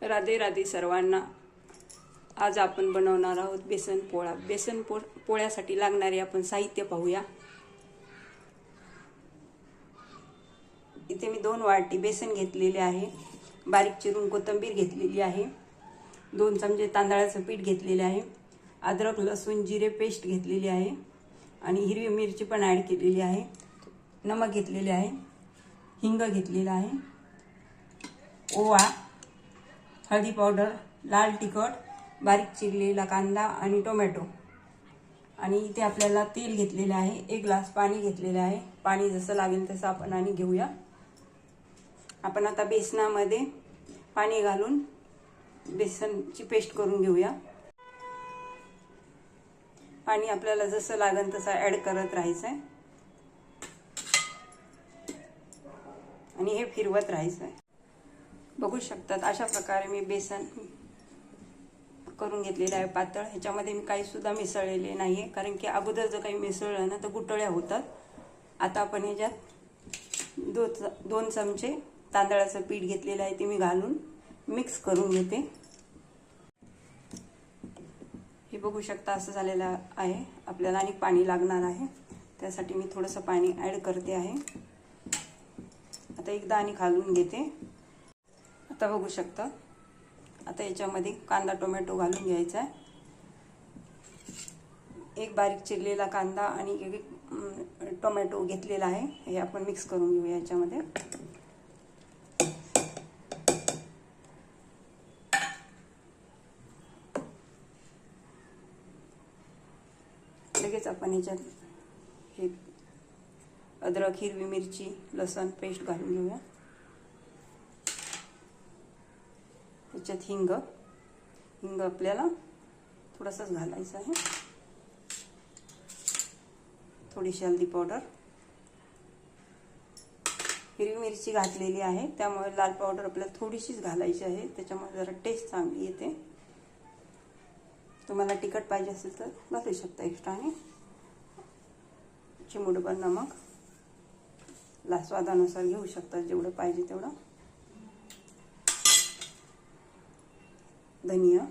राधे राधे सर्वांना। आज आपण बनवणार आहोत बेसन पोळा। बेसन पोळ्यासाठी लागणारे आपण साहित्य पाहूया। इथे मी 2 वाटी बेसन घेतलेले आहे, बारीक चिरून कोथिंबीर घेतलेली आहे, 2 चमचे तांदळाचं पीठ घेतलेले आहे, अद्रक लसूण जिरे पेस्ट घेतलेली आहे आणि हिरवी मिरची पण ॲड केलेली आहे, नमक घेतलेले आहे, हिंग घेतलेला आहे, ओवा, हळदी पावडर, लाल तिखट, बारीक चिरलेला कांदा आणि टोमॅटो। आणि इथे आपल्याला तेल घेतलेले आहे, 1 ग्लास पाणी घेतलेले आहे। पाणी जसं लागेल तसं आपण आणि घेऊया। आपण आता बेसनामध्ये पाणी घालून बेसनची पेस्ट करून घेऊया। पाणी आपल्याला जसं लागेल तसं ॲड करत राहायचं आहे आणि हे फिरवत राहायचं आहे। बघू शकतात अशा प्रकारे मी बेसन करून घेतलेलं आहे पातळ। ह्याच्यामध्ये मी काही सुद्धा मिसळलेले नाहीये, कारण की अगोदर जर काही मिसळलं ना तर गुठळ्या होतात। आता आपण ह्याच्यात 2 चमचे तांदळाचं पीठ घेतलेलं आहे, ते मी घालून मिक्स करून घेते। हे बघू शकता असं झालेलं आहे। आपल्याला आणि पाणी लागणार आहे, त्यासाठी मी थोडंसं पाणी ॲड करते आहे। आता एकदा आणि घालून घेते। आता बघू शकता, आता याच्यामध्ये कांदा टोमॅटो घालून घ्यायचा आहे। 1 बारीक चिरलेला कांदा आणि 1 टोमॅटो घेतलेला आहे, हे आपण मिक्स करून घेऊया याच्यामध्ये। लगेच आपण याच्यात हे अद्रक हिरवी मिरची लसूण पेस्ट घालून घेऊया। त्याच्यात हिंग आपल्याला थोडंसंच घालायचं आहे, थोडीशी हळदी पावडर, हिरवी मिरची घातलेली आहे त्यामुळे लाल पावडर आपल्याला थोडीशीच घालायची आहे, त्याच्यामुळे जरा टेस्ट चांगली येते। तुम्हाला तिखट पाहिजे असेल तर घालू शकता एक्स्ट्राने। चिमूटभर नमक, स्वादानुसार घेऊ शकता जेवढं पाहिजे तेवढं। धनिया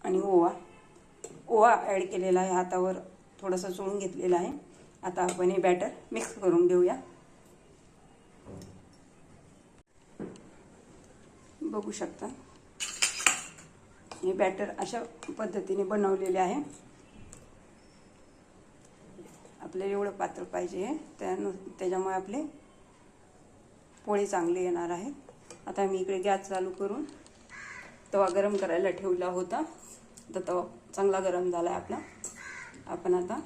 आणि ओवा ॲड केलेला आहे, हातावर थोडंसं चोळून घेतलेलं आहे। आता आपण हे बॅटर मिक्स करून घेऊया। बघू शकता हे बॅटर अशा पद्धतीने बनवलेले आहे। आपल्याला एवढं पातळ पाहिजे आहे, त्याच्यामुळे आपले पोळे चांगले येणार आहेत। आता मी इकडे गॅस चालू करून तवा गरम करायला ठेवला होता, तर तवा चांगला गरम झाला आहे आपला। आपण आता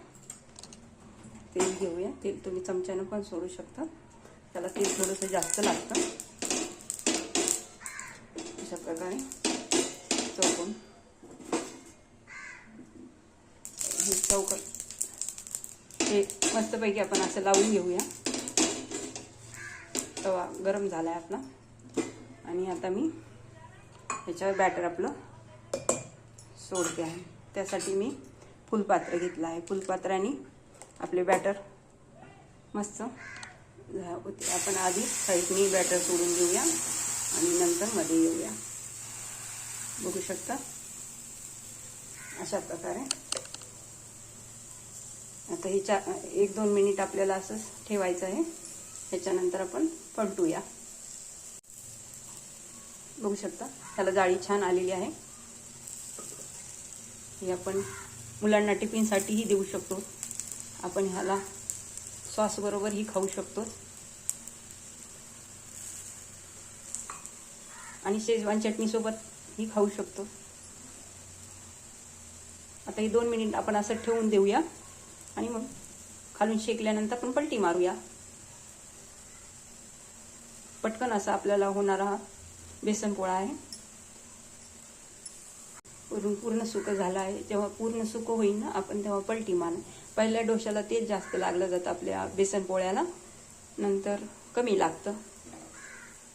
तेल घेऊया। तेल तुम्ही चमच्यानं पण सोडू शकता, त्याला तेल थोडंसं जास्त लागतं। अशा प्रकारे चौकोन हे चौकट हे मस्तपैकी आपण असं लावून घेऊया। तवा गरम झाला आहे आपला आणि आता मी ह्याच्यावर बॅटर आपलं सोडते आहे। त्यासाठी मी फुलपात्र घेतलं आहे, फुलपात्राने आपले बॅटर मस्त होते। आपण आधी साईडनी बॅटर सोडून घेऊया आणि नंतर मध्ये येऊया। बघू शकता अशा प्रकारे। आता हे 1-2 मिनिट आपल्याला असंच ठेवायचं आहे, त्याच्यानंतर आपण पलटूया। बघू शकता त्याला जाळी छान आलेली आहे। हे आपण मुलांना टिफिनसाठीही देऊ शकतो, आपण ह्याला सॉस बरोबरही खाऊ शकतो आणि शेजवान चटणी सोबतही खाऊ शकतो। आता हे 2 मिनिट आपण असं ठेवून देऊया आणि मग खालून शेकल्यानंतर आपण पलटी मारूया। पटकन असा आपल्याला होणारा बेसन पोळा आहे। वरून पूर्ण सुकं झालं आहे, जेव्हा पूर्ण सुकं होईल ना आपण तेव्हा पलटी मार। पहिल्या डोश्याला तेच जास्त लागलं जातं आपल्या बेसन पोळ्याला, नंतर कमी लागतं,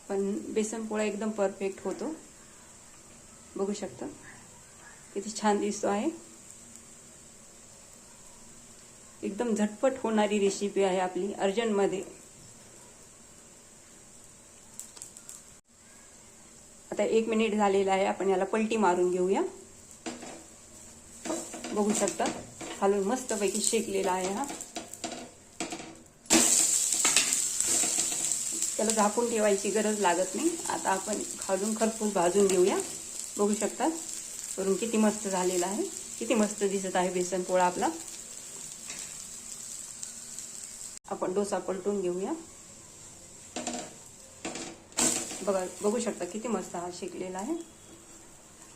पण बेसन पोळा एकदम परफेक्ट होतो। बघू शकता किती छान दिसतो आहे। एकदम झटपट होणारी रेसिपी आहे आपली, अर्जंटमध्ये। आता 1 मिनिट झालेला आहे. आपण याला पलटी मारून घेऊया. बघू शकता खालून मस्तपैकी शेकलेला आहे हा. त्याला झाकून ठेवायची गरज लागत नाही. आता आपण खालून खरपूस भाजून घेऊया. बघू शकता वरून किती मस्त झालेला आहे. किती मस्त दिसत आहे बेसन पोळा आपला. आपण डोसा पलटून घेऊया. बघू शकता किती मस्त हा शेकलेला आहे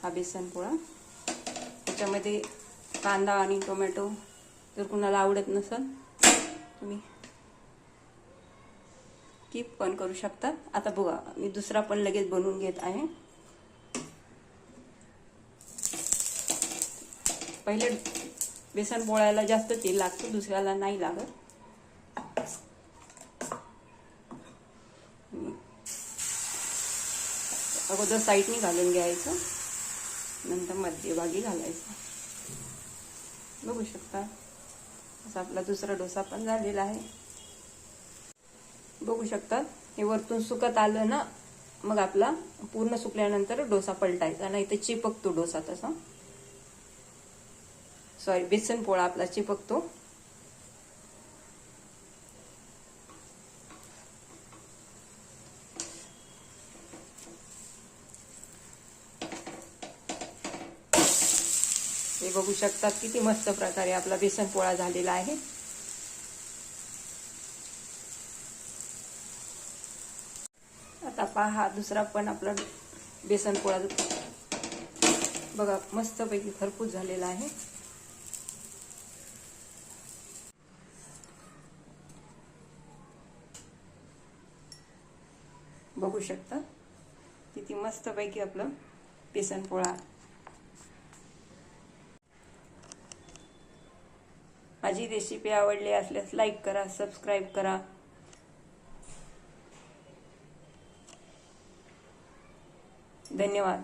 हा बेसन पोळा. त्याच्यामध्ये कांदा आणि टोमॅटो जर कुणाला आवडत नसेल तुम्ही स्किप पण करू शकता. आता बघा मी दुसरा पण लगेच बनवून घेत आहे. पहिले बेसन पोळ्याला जास्त तेल लागतं, दुसऱ्याला नाही लागत. अगोदर साईडनी घालून घ्यायचं, नंतर मध्यभागी घालायचं. बघू शकता असा आपला दुसरा डोसा पण झालेला आहे. बघू शकता हे वरतून सुकत आलं ना, मग आपला पूर्ण सुकल्यानंतर डोसा पलटायचा, नाही तर चिपकतो डोसा तसा. सॉरी, बेसन पोळा आपला चिपकतो. हे बघू शकता किती मस्त प्रकारे आपला बेसन पोळा झालेला आहे. आता पहा दुसरा पण आपला बेसन पोळा बघा मस्तपैकी खरपूस झालेला आहे. बघू शकता किती मस्तपैकी आपलं बेसन पोळा. माझी रेसिपी आवडली असल्यास लाईक करा, सबस्क्राईब करा. धन्यवाद.